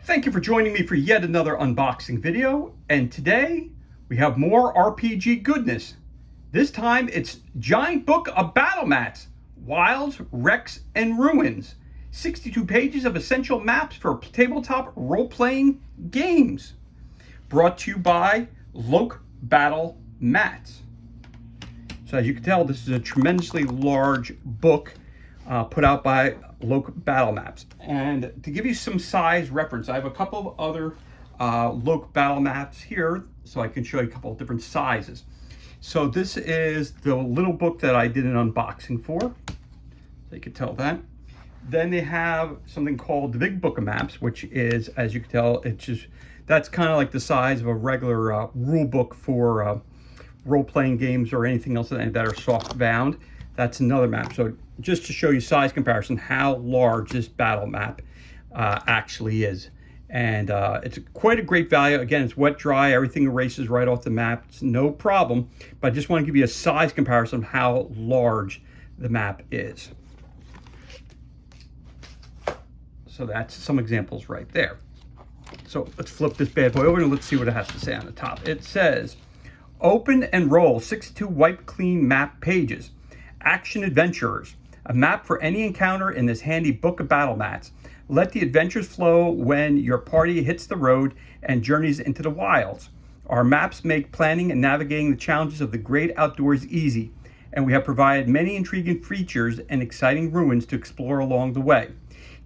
Thank you for joining me for yet another unboxing video, and today we have more RPG goodness. This time it's Giant Book of Battle Mats, Wilds, Wrecks, and Ruins. 62 pages of essential maps for tabletop role-playing games. Brought to you by Loke Battle Mats. So as you can tell, this is a tremendously large book put out by Loke Battle Maps. And to give you some size reference, I have a couple of other Loke Battle Maps here, so I can show you a couple of different sizes. So this is the little book that I did an unboxing for, so you can tell that. Then they have something called the Big Book of Maps, which is, as you can tell, that's kind of like the size of a regular rule book for role-playing games or anything else that are soft bound. That's another map. So just to show you size comparison, how large this battle map actually is. And it's quite a great value. Again, it's wet dry, everything erases right off the map. It's no problem, but I just want to give you a size comparison of how large the map is. So that's some examples right there. So let's flip this bad boy over and let's see what it has to say on the top. It says, open and roll 62 wipe clean map pages. Action Adventurers, a map for any encounter in this handy book of battle mats. Let the adventures flow when your party hits the road and journeys into the wilds. Our maps make planning and navigating the challenges of the great outdoors easy, and we have provided many intriguing features and exciting ruins to explore along the way.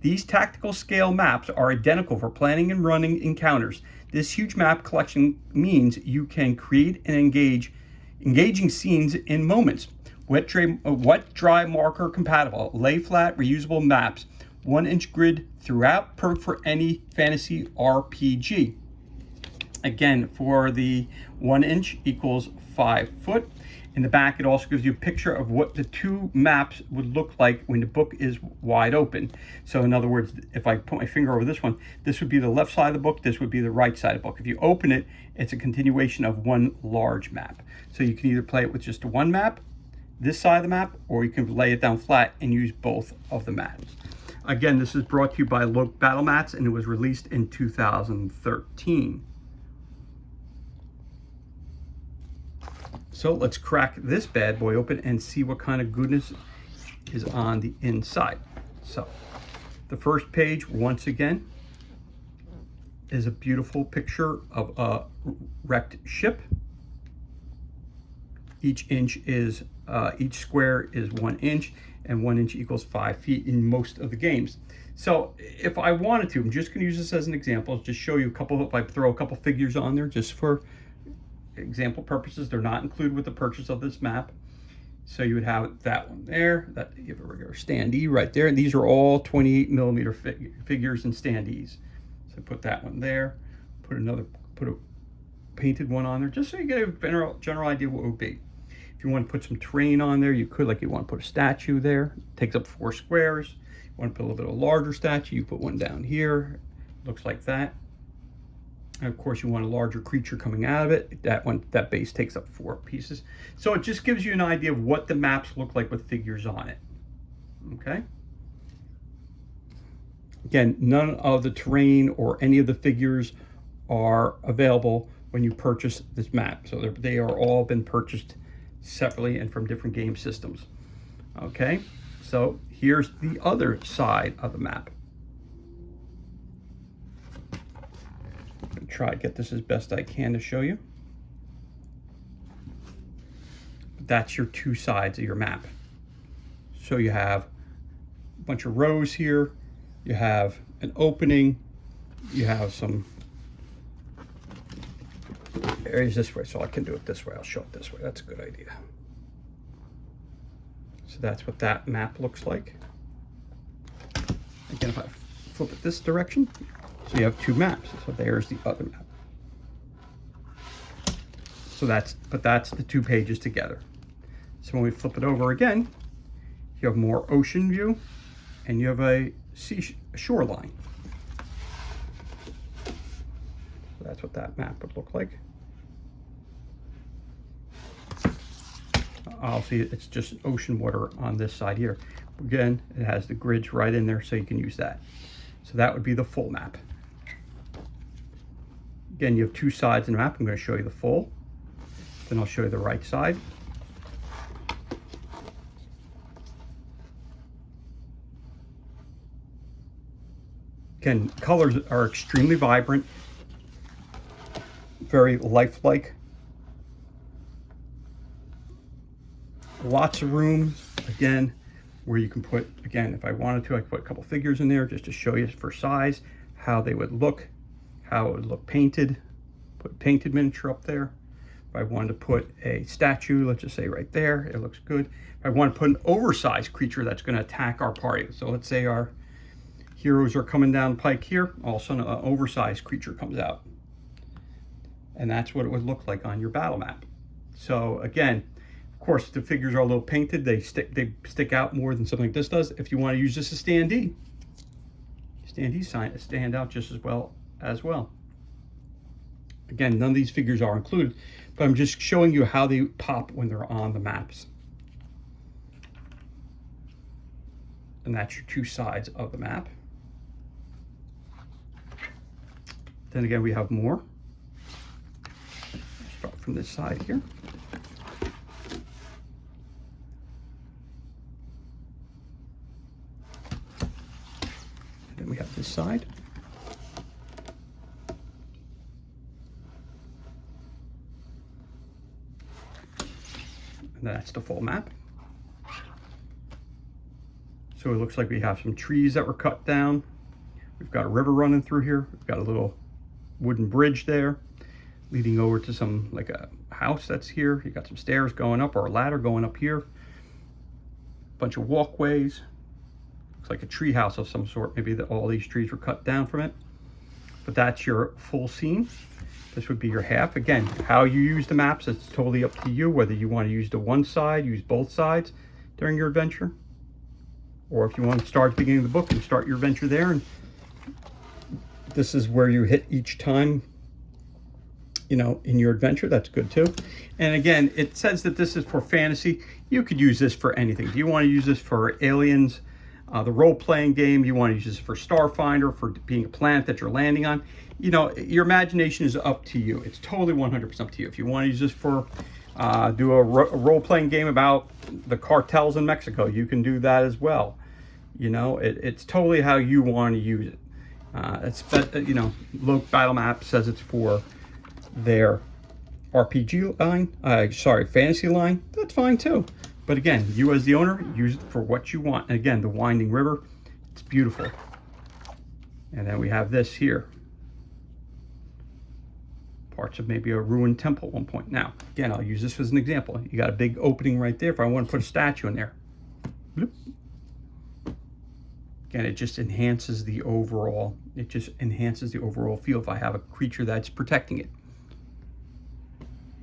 These tactical scale maps are identical for planning and running encounters. This huge map collection means you can create and engaging scenes in moments. Wet dry marker compatible, lay flat reusable maps, 1-inch grid throughout, perfect for any fantasy RPG. Again, for the 1 inch equals 5 foot. In the back, it also gives you a picture of what the two maps would look like when the book is wide open. So in other words, if I put my finger over this one, this would be the left side of the book, this would be the right side of the book. If you open it, it's a continuation of one large map. So you can either play it with just one map, this side of the map, or you can lay it down flat and use both of the maps. Again, this is brought to you by Loke Battle Mats, and it was released in 2013. So let's crack this bad boy open and see what kind of goodness is on the inside. So the first page, once again, is a beautiful picture of a wrecked ship. Each square is 1 inch, and 1 inch equals 5 feet in most of the games. So if I wanted to, I'm just going to use this as an example, just show you a couple, if I throw a couple figures on there just for example purposes. They're not included with the purchase of this map. So you would have that one there, that you have a regular standee right there, and these are all 28 millimeter figures and standees. So put that one there, put a painted one on there, just so you get a general idea what it would be. If you want to put some terrain on there, you could, like you want to put a statue there, it takes up 4 squares. You want to put a little bit of a larger statue, you put one down here, looks like that. And of course, you want a larger creature coming out of it. That base takes up 4 pieces. So it just gives you an idea of what the maps look like with figures on it. Okay. Again, none of the terrain or any of the figures are available when you purchase this map. So they are all been purchased separately and from different game systems. Okay, so here's the other side of the map. I'm going to try to get this as best I can to show you. That's your two sides of your map. So you have a bunch of rows here, you have an opening, you have some areas this way, so I can do it this way. I'll show it this way. That's a good idea. So that's what that map looks like. Again, if I flip it this direction, so you have two maps. So there's the other map. So that's the 2 pages together. So when we flip it over again, you have more ocean view and you have a shoreline. So that's what that map would look like. I'll see it's just ocean water on this side here. Again, it has the grids right in there, so you can use that. So that would be the full map. Again, you have two sides in the map. I'm going to show you the full, then I'll show you the right side. Again, colors are extremely vibrant, very lifelike. Lots of room, again, where you can put, again, if I wanted to, I could put a couple figures in there just to show you for size, how they would look, how it would look painted. Put painted miniature up there. If I wanted to put a statue, let's just say right there, it looks good. If I want to put an oversized creature that's going to attack our party. So let's say our heroes are coming down the pike here, all of a sudden an oversized creature comes out. And that's what it would look like on your battle map. So again, of course, the figures are a little painted. They stick out more than something like this does. If you want to use this as standee, standees stand out just as well. Again, none of these figures are included, but I'm just showing you how they pop when they're on the maps. And that's your two sides of the map. Then again, we have more. I'll start from this side here. And then we have this side. And that's the full map. So it looks like we have some trees that were cut down. We've got a river running through here. We've got a little wooden bridge there leading over to some, like a house that's here. You got some stairs going up or a ladder going up here. Bunch of walkways. Looks like a tree house of some sort. Maybe all these trees were cut down from it. But that's your full scene. This would be your half. Again, how you use the maps, it's totally up to you, whether you want to use the one side, use both sides during your adventure, or if you want to start at the beginning of the book and start your adventure there, and this is where you hit each time, you know, in your adventure. That's good too. And again, it says that this is for fantasy. You could use this for anything. Do you want to use this for Aliens, the role-playing game? You want to use this for Starfinder, for being a planet that you're landing on? You know, your imagination is up to you. It's totally 100% up to you. If you want to use this for do a role-playing game about the cartels in Mexico, you can do that as well. You know, it's totally how you want to use it. You know, Loke Battle Map says it's for their RPG line, fantasy line. That's fine too. But again, you as the owner, use it for what you want. And again, the winding river, it's beautiful. And then we have this here. Parts of maybe a ruined temple at one point. Now, again, I'll use this as an example. You got a big opening right there. If I want to put a statue in there. Bloop. Again, it just enhances the overall, feel if I have a creature that's protecting it.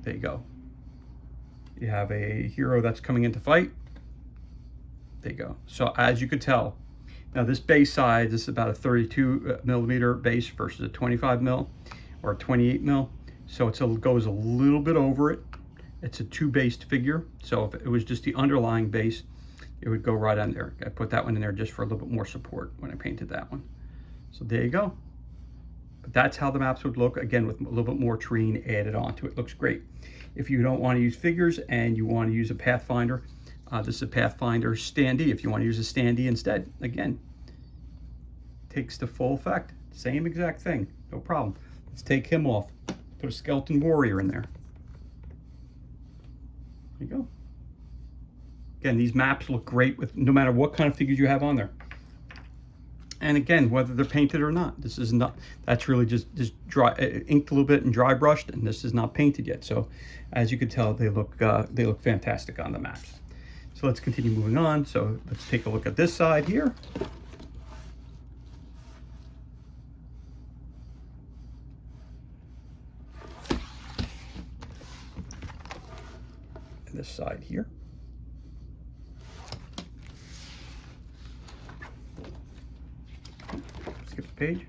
There you go. You have a hero that's coming in to fight. There you go. So as you could tell, now this base size, this is about a 32 millimeter base versus a 25 mil or 28 mil. So it goes a little bit over it. It's a two-based figure. So if it was just the underlying base, it would go right on there. I put that one in there just for a little bit more support when I painted that one. So there you go. But that's how the maps would look, again, with a little bit more terrain added onto it. Looks great. If you don't want to use figures and you want to use a Pathfinder, this is a Pathfinder standee. If you want to use a standee instead, again, takes the full effect. Same exact thing, no problem. Let's take him off. Put a skeleton warrior in there. There you go. Again, these maps look great with no matter what kind of figures you have on there. And again, whether they're painted or not, this is not, that's really just dry, inked a little bit and dry brushed, and this is not painted yet. So as you can tell, they look fantastic on the maps. So let's continue moving on. So let's take a look at this side here. And this side here. Skip the page.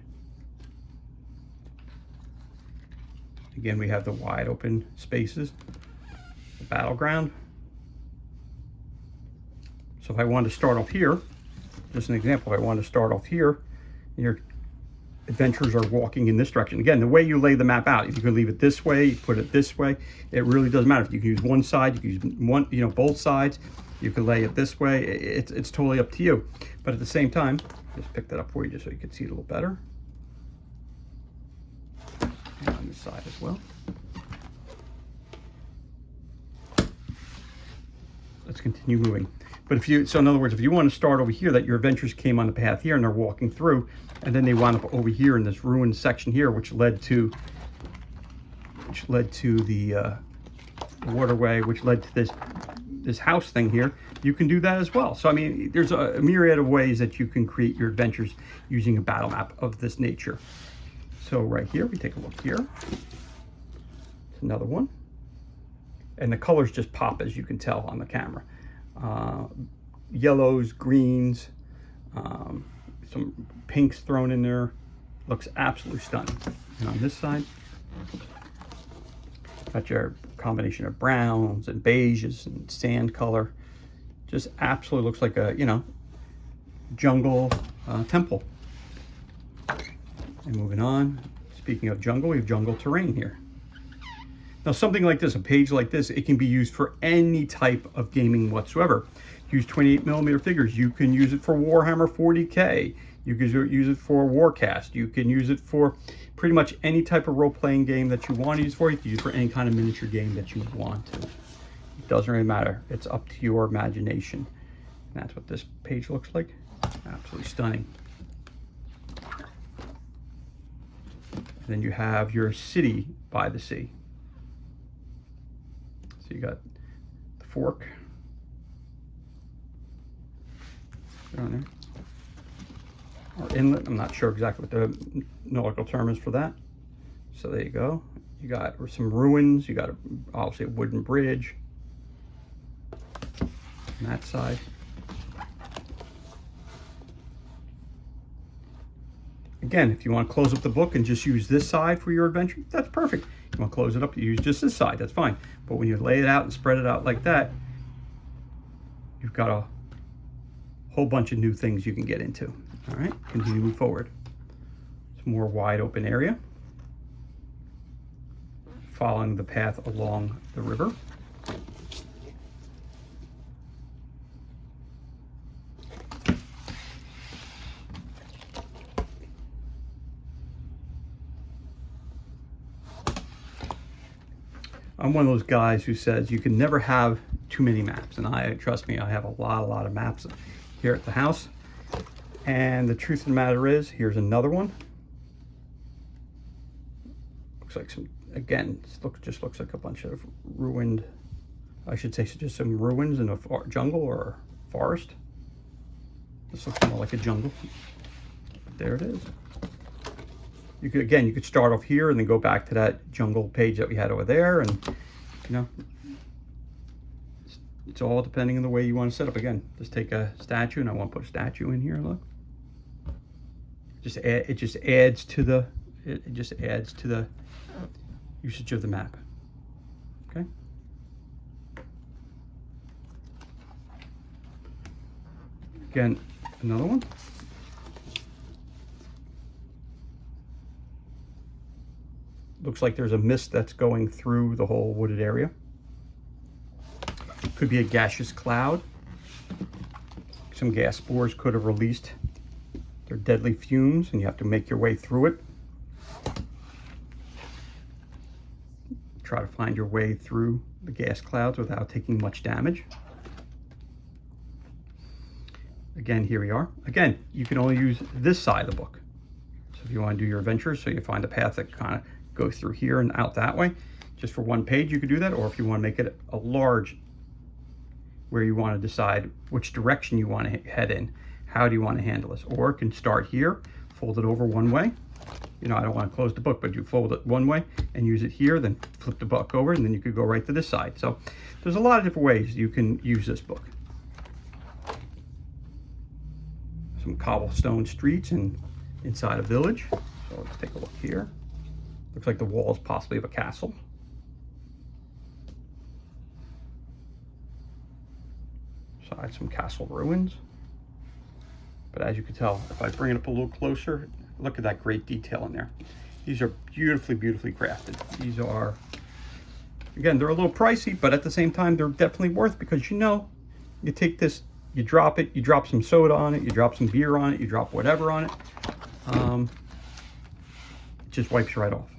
Again, we have the wide open spaces, the battleground. So if I wanted to start off here, just an example, if I wanted to start off here, adventurers are walking in this direction. Again, the way you lay the map out, if you can leave it this way, you put it this way, it really doesn't matter. If you can use one side, you can use one, both sides. You can lay it this way. It's totally up to you. But at the same time, just pick that up for you just so you can see it a little better. And on this side as well. Let's continue moving. But so in other words, if you want to start over here, that your adventurers came on the path here and they're walking through, and then they wound up over here in this ruined section here, which led to the waterway, which led to this house thing here, you can do that as well. So I mean, there's a myriad of ways that you can create your adventures using a battle map of this nature. So right here, we take a look here. It's another one. And the colors just pop, as you can tell on the camera. Yellows, greens, some pinks thrown in there. Looks absolutely stunning. And on this side, got your combination of browns and beiges and sand color. Just absolutely looks like a, jungle temple. And moving on, speaking of jungle, we have jungle terrain here. Now something like this, a page like this, it can be used for any type of gaming whatsoever. Use 28mm figures. You can use it for Warhammer 40K. You can use it for Warcast. You can use it for pretty much any type of role-playing game that you want to use for. You can use it for any kind of miniature game that you want to. It doesn't really matter. It's up to your imagination. And that's what this page looks like. Absolutely stunning. And then you have your city by the sea. So you got the fork on there, or inlet. I'm not sure exactly what the nautical term is for that. So there you go. You got some ruins. You got obviously a wooden bridge on that side. Again, if you want to close up the book and just use this side for your adventure, that's perfect. If you want to close it up, you use just this side, that's fine. But when you lay it out and spread it out like that, you've got a whole bunch of new things you can get into. All right, continue to move forward. It's a more wide open area. Following the path along the river. I'm one of those guys who says you can never have too many maps, and trust me, I have a lot of maps here at the house. And the truth of the matter is, here's another one. Looks like just looks like a bunch of ruined, I should say, just some ruins in a jungle or a forest. This looks more like a jungle. There it is. You could start off here and then go back to that jungle page that we had over there, and it's all depending on the way you want to set up. Again, just take a statue, and I want to put a statue in here. Look, it just adds to the usage of the map. Okay. Again, another one. Looks like there's a mist that's going through the whole wooded area. Could be a gaseous cloud. Some gas spores could have released their deadly fumes, and you have to make your way through it. Try to find your way through the gas clouds without taking much damage. Again, here we are. Again, you can only use this side of the book. So if you want to do your adventures, so you find a path that kind of goes through here and out that way, just for one page you could do that. Or if you want to make it a large, where you want to decide which direction you want to head in, how do you want to handle this? Or it can start here, fold it over one way. I don't want to close the book, but you fold it one way and use it here, then flip the book over, and then you could go right to this side. So there's a lot of different ways you can use this book. Some cobblestone streets and inside a village. So let's take a look here. Looks like the walls possibly of a castle. Side some castle ruins. But as you can tell, if I bring it up a little closer, Look at that great detail in there. These are beautifully, beautifully crafted. These are, again, they're a little pricey, but at the same time, they're definitely worth, because you take this, you drop it, you drop some soda on it, you drop some beer on it, you drop whatever on it. It just wipes right off.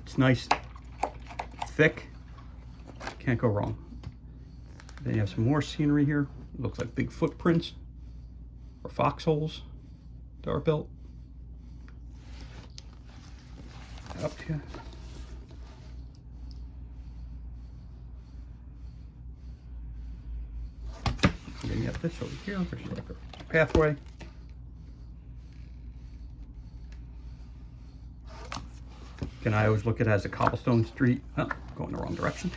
It's nice, thick, can't go wrong. Then you have some more scenery here. It looks like big footprints or foxholes that are built. Up here. And then you have this over here, which is like a pathway. Again, I always look at it as a cobblestone street. Oh, going the wrong direction.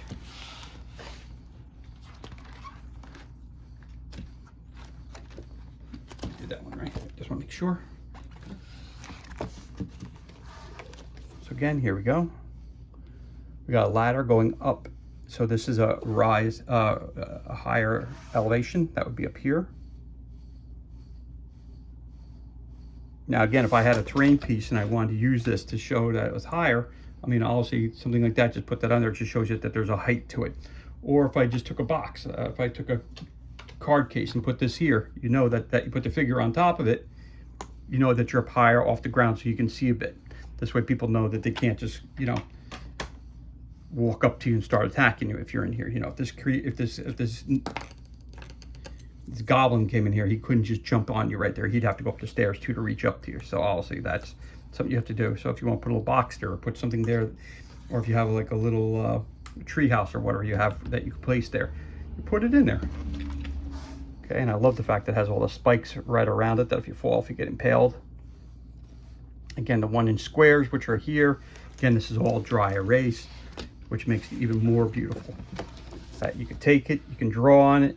Did that one right. Just want to make sure. So again, here we go. We got a ladder going up. So this is a rise, a higher elevation. That would be up here. Now again, if I had a terrain piece and I wanted to use this to show that it was higher, I mean, obviously something like that, just put that under, it just shows you that there's a height to it. Or if I just took a box, if I took a card case and put this here, you know that you put the figure on top of it, you know that you're up higher off the ground so you can see a bit. This way people know that they can't just, walk up to you and start attacking you if you're in here. If this goblin came in here, he couldn't just jump on you right there. He'd have to go up the stairs too to reach up to you. So obviously that's something you have to do. So if you want to put a little box there or put something there, or if you have like a little tree house or whatever you have that you can place there, you put it in there. Okay, and I love the fact that it has all the spikes right around it, that if you fall off, you get impaled. Again, the 1-inch squares, which are here. Again, this is all dry erase, which makes it even more beautiful. You can take it, you can draw on it.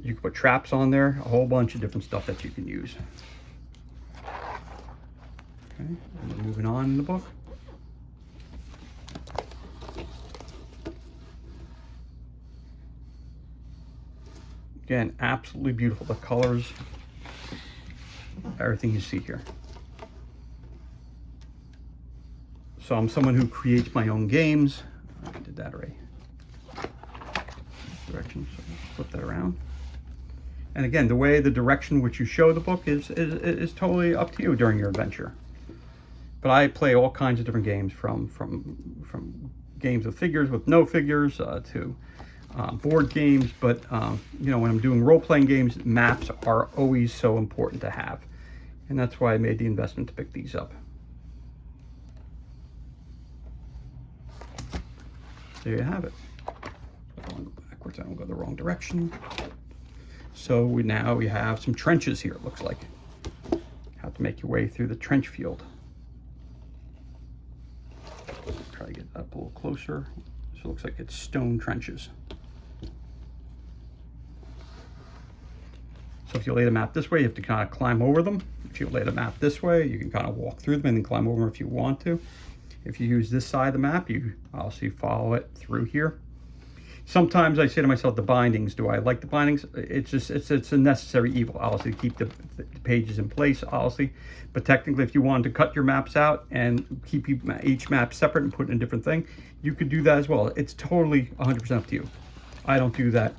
You can put traps on there, a whole bunch of different stuff that you can use. Okay, and then moving on in the book. Again, absolutely beautiful. The colors, everything you see here. So I'm someone who creates my own games. I did that already. Direction, so flip that around. And again, the direction which you show the book is totally up to you during your adventure. But I play all kinds of different games, from games with figures, with no figures, to board games. But when I'm doing role-playing games, maps are always so important to have, and that's why I made the investment to pick these up. There you have it. I don't go backwards. I don't go the wrong direction. So now we have some trenches here, it looks like. Have to make your way through the trench field. Try to get up a little closer. So it looks like it's stone trenches. So if you lay the map this way, you have to kind of climb over them. If you lay the map this way, you can kind of walk through them and then climb over them if you want to. If you use this side of the map, you obviously follow it through here. Sometimes I say to myself, the bindings, do I like the bindings? It's a necessary evil, obviously, to keep the pages in place, obviously. But technically, if you wanted to cut your maps out and keep each map separate and put in a different thing, you could do that as well. It's totally 100% up to you. I don't do that,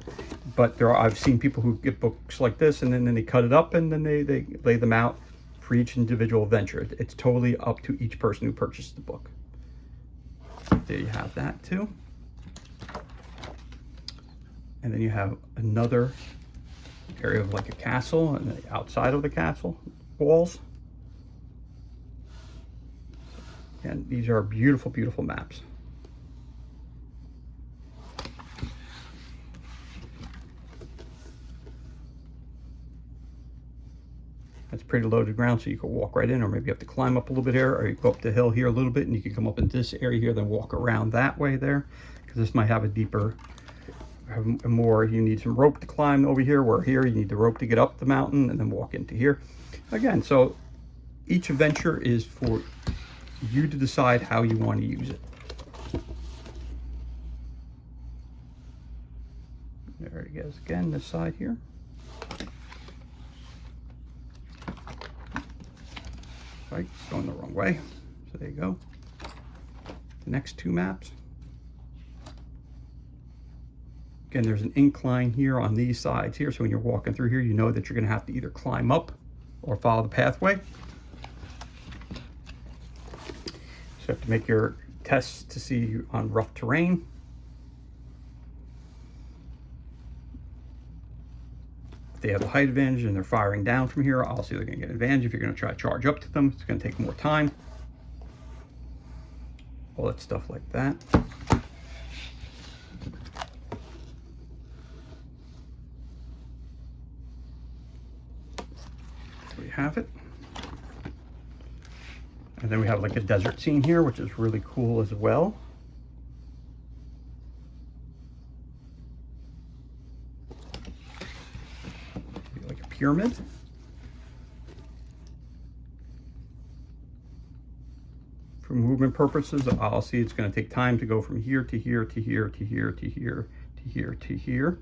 but I've seen people who get books like this and then they cut it up and then they lay them out for each individual adventure. It's totally up to each person who purchased the book. There you have that too. And then you have another area of like a castle, and outside of the castle walls. And these are beautiful, beautiful maps. That's pretty loaded ground, so you can walk right in, or maybe you have to climb up a little bit here, or you go up the hill here a little bit, and you can come up in this area here, then walk around that way there, because this might have a deeper, more, you need some rope to climb over here, where here you need the rope to get up the mountain and then walk into here. Again, so each adventure is for you to decide how you want to use it. There it goes again, this side here. Right, going the wrong way. So there you go. The next two maps. Again, there's an incline here on these sides here. So when you're walking through here, you know that you're going to have to either climb up or follow the pathway. So you have to make your tests to see on rough terrain. If they have the height advantage and they're firing down from here, obviously they're going to get advantage. If you're going to try to charge up to them, it's going to take more time. All that stuff like that. We have it. And then we have like a desert scene here, which is really cool as well. Like a pyramid. For movement purposes, obviously it's going to take time to go from here to here to here to here to here to here to here.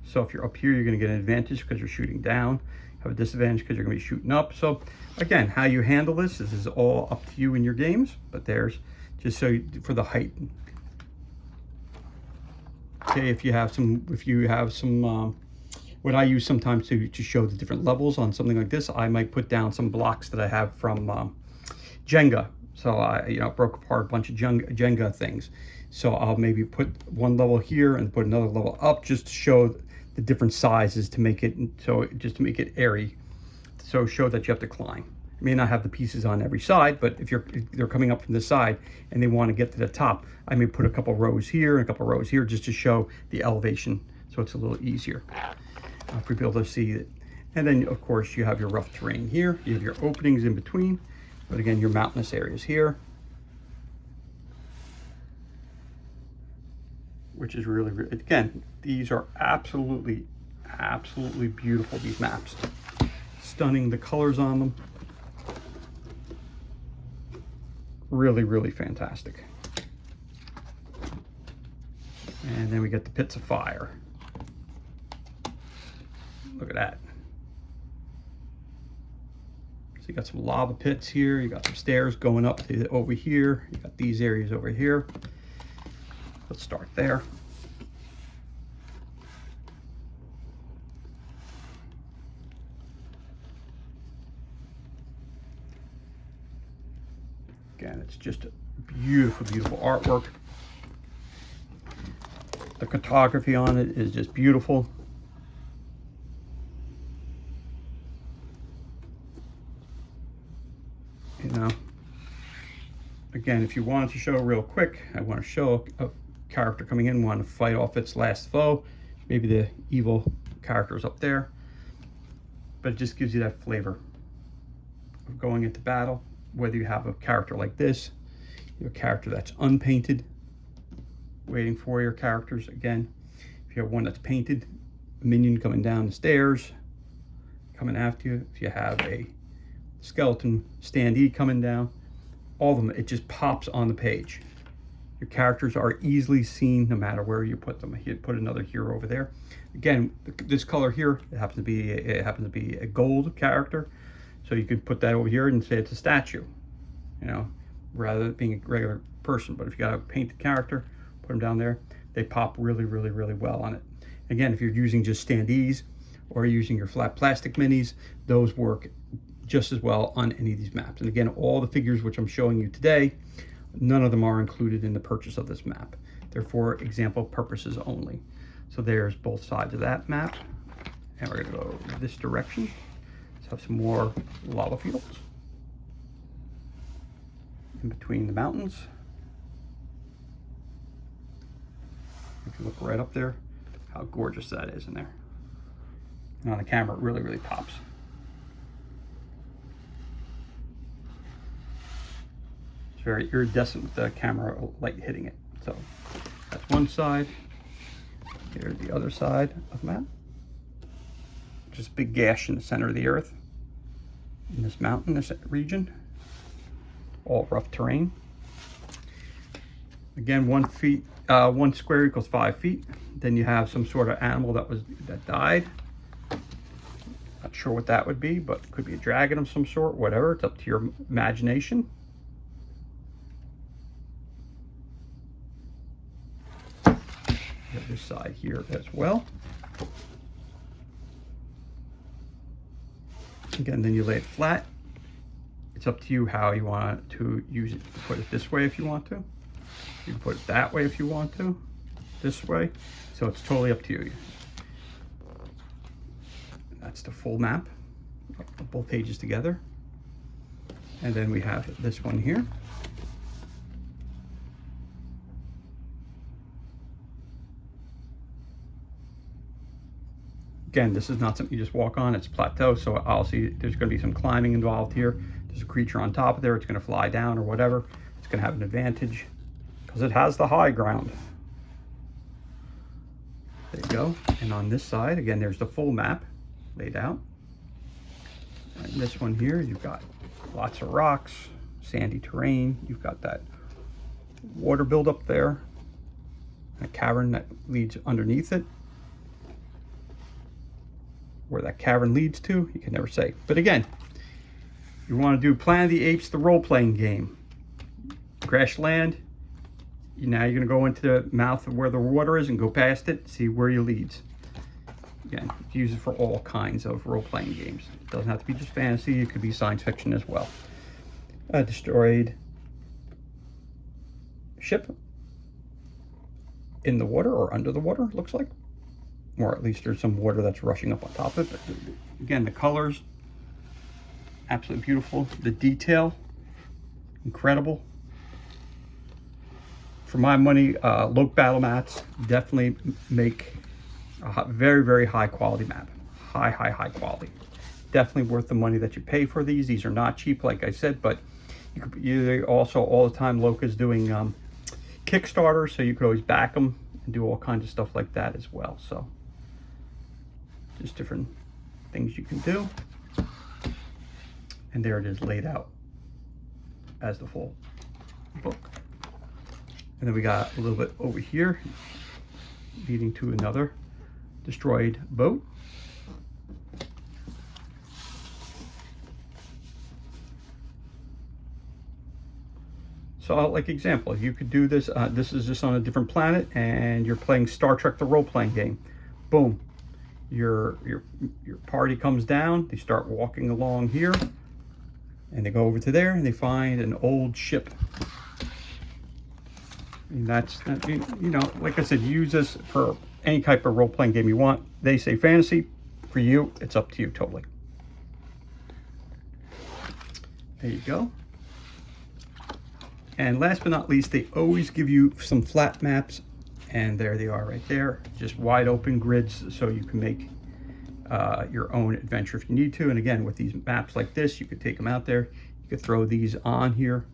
So if you're up here, you're going to get an advantage because you're shooting down. Have a disadvantage because you're going to be shooting up. So again, how you handle this is all up to you in your games, but there's just so you, for the height. Okay, if you have some what I use sometimes to show the different levels on something like this, I might put down some blocks that I have from Jenga. So I broke apart a bunch of Jenga things. So I'll maybe put one level here and put another level up just to show the different sizes to make it, so just to make it airy. So show that you have to climb. You may not have the pieces on every side, but if they're coming up from this side and they want to get to the top, I may put a couple rows here and a couple rows here just to show the elevation, so it's a little easier for people to see it. And then of course you have your rough terrain here. You have your openings in between, but again, your mountainous areas here, which is really, again, these are absolutely beautiful, these maps. Stunning, the colors on them. Really fantastic. And then we get the pits of fire. Look at that. So you got some lava pits here, you got some stairs going up to over here, you got these areas over here. Let's start there. Again, it's just a beautiful artwork. The cartography on it is just beautiful. You know, again, if you wanted to show real quick, I want to show a character coming in, want to fight off its last foe. Maybe the evil character is up there, but it just gives you that flavor of going into battle. Whether you have a character like this, you have a character that's unpainted, waiting for your characters. Again, if you have one that's painted, a minion coming down the stairs, coming after you. If you have a skeleton standee coming down, all of them, it just pops on the page. Your characters are easily seen no matter where you put them. You put another hero over there. Again, this color here, it happens to be a gold character. So you could put that over here and say it's a statue, rather than being a regular person. But if you got a painted character, put them down there, they pop really well on it. Again, if you're using just standees or using your flat plastic minis, those work just as well on any of these maps. And again, all the figures which I'm showing you today, none of them are included in the purchase of this map. They're for example purposes only. So there's both sides of that map. And we're gonna go this direction. Have some more lava fields in between the mountains. If you look right up there, how gorgeous that is in there. And on the camera, it really pops. It's very iridescent with the camera light hitting it. So that's one side. Here's the other side of the map. Just a big gash in the center of the earth in this mountainous region, all rough terrain. Again, 1 square equals 5 feet. Then you have some sort of animal that died. Not sure what that would be, but it could be a dragon of some sort, whatever. It's up to your imagination. The other side here as well. Again, then you lay it flat. It's up to you how you want to use it. You can put it this way if you want to. You can put it that way if you want to. This way. So it's totally up to you. That's the full map of both pages together. And then we have this one here. Again, this is not something you just walk on, it's plateau, so I'll see there's going to be some climbing involved here. There's a creature on top of there, it's going to fly down or whatever. It's going to have an advantage because it has the high ground. There you go. And on this side, again, there's the full map laid out. And this one here, you've got lots of rocks, sandy terrain. You've got that water buildup there, a cavern that leads underneath it. Where that cavern leads to, you can never say. But again, you want to do Planet of the Apes, the role-playing game. Crash land. Now you're going to go into the mouth of where the water is and go past it, see where you leads. Again, you use it for all kinds of role-playing games. It doesn't have to be just fantasy, it could be science fiction as well. A destroyed ship in the water or under the water, looks like. Or at least there's some water that's rushing up on top of it. But again, the colors, absolutely beautiful. The detail, incredible. For my money, Loke Battle Mats definitely make a very, very high quality map. High quality. Definitely worth the money that you pay for these. These are not cheap, like I said, but you also all the time Loke is doing Kickstarter, so you could always back them and do all kinds of stuff like that as well. So just different things you can do. And there it is laid out as the full book. And then we got a little bit over here leading to another destroyed boat. So like example, you could do this, this is just on a different planet and you're playing Star Trek, the role-playing game. Boom. Your party comes down, they start walking along here, and they go over to there and they find an old ship. And that's, you know, like I said, use this for any type of role-playing game you want. They say fantasy, for you, it's up to you totally. There you go. And last but not least, they always give you some flat maps. And there they are right there, just wide open grids so you can make your own adventure if you need to. And again, with these maps like this, you could take them out there. You could throw these on here,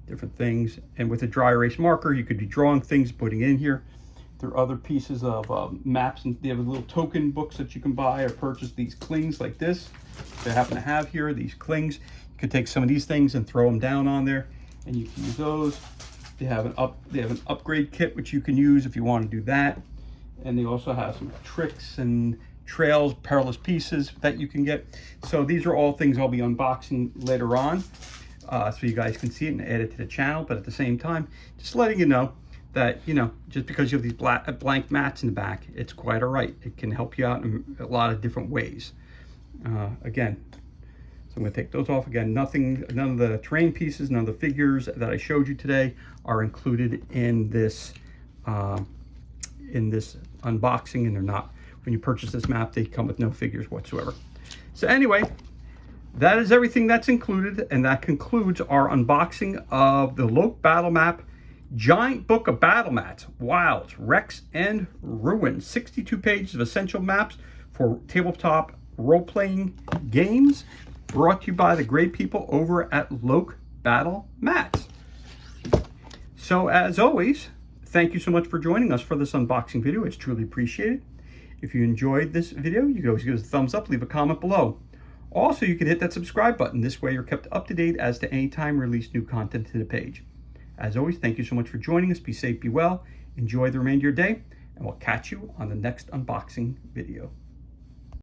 different things. And with a dry erase marker, you could be drawing things, putting in here. There are other pieces of maps, and they have little token books that you can buy or purchase. These clings like this, they happen to have here, these clings. You could take some of these things and throw them down on there, and you can use those. They have an upgrade kit which you can use if you want to do that, and they also have some tricks and trails, perilous pieces that you can get. So these are all things I'll be unboxing later on, so you guys can see it and add it to the channel. But at the same time, just letting you know that, you know, just because you have these blank mats in the back, it's quite all right. It can help you out in a lot of different ways. Again. So I'm going to take those off. Again, none of the terrain pieces, none of the figures that I showed you today are included in this unboxing, and they're not. When you purchase this map, they come with no figures whatsoever. So anyway, that is everything that's included, and that concludes our unboxing of the Loke Battle Map Giant Book of Battle Mats, Wilds, Wrecks, and Ruins. 62 pages of essential maps for tabletop role-playing games. Brought to you by the great people over at Loke Battle Mats. So as always, thank you so much for joining us for this unboxing video. It's truly appreciated. If you enjoyed this video, you can always give us a thumbs up, leave a comment below. Also, you can hit that subscribe button. This way you're kept up to date as to any time we release new content to the page. As always, thank you so much for joining us. Be safe, be well, enjoy the remainder of your day, and we'll catch you on the next unboxing video.